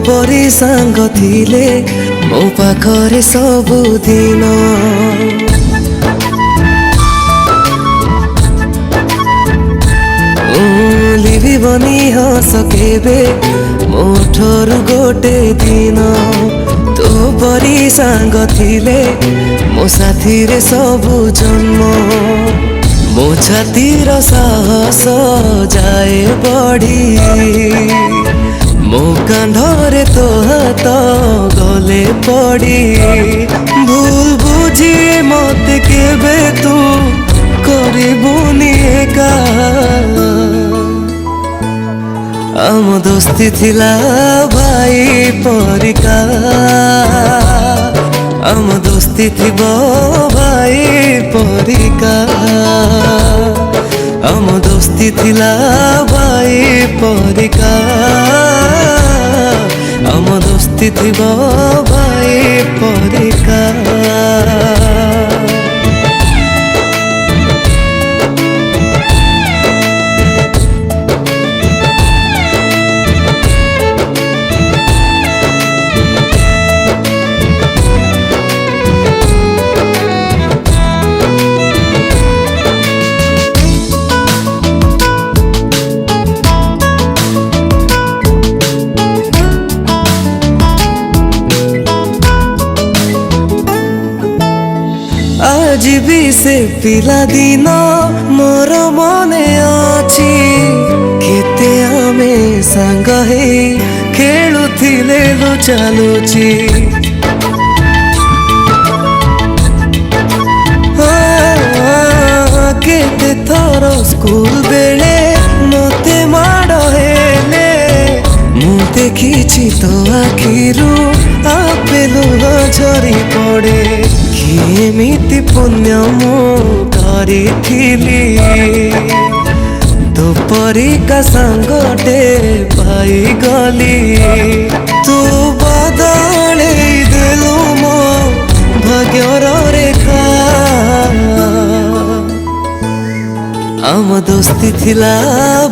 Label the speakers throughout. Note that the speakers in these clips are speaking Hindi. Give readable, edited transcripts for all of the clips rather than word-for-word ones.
Speaker 1: परी सांग थिले मो पाखरे सबुदिन लिभिबनी हस केबे मोठरु गोटे दिन तो परी सांग थिले मो साथी रे सबु जन्म मो छातीर साहस जाए बढ़ी मो कांधरे तो हाथ गले पड़ी भूल बुझी मत केबे तू करबुनी एका आम दोस्ती थिला भाई परिका आम दोस्ती थिबो भाई परिका आम दोस्ती थिला भाई परिका आम दोस्ती थिबो भाई परिका आज भी से पिला दिन मोर मने अछि केते आमे संग हे खेलुथिले लुचालुची केते थर स्कूल बेले मते माड़ हेले मु देखिछि तो आखिरु आपेलु झरी पड़े केमिति पुण्य मु करिथिली तो परिका संगटे पाई गली तू बदले देलु मो भाग्यर रेखा आम दोस्ती थिला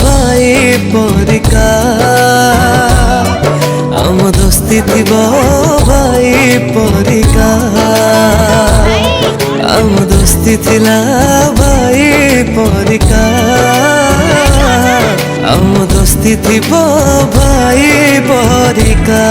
Speaker 1: भाई परिका आम दोस्ती थिबो भाई परिका आम दोस्ती थिला भाई परिका आम दोस्ती थिबो भाई परिका।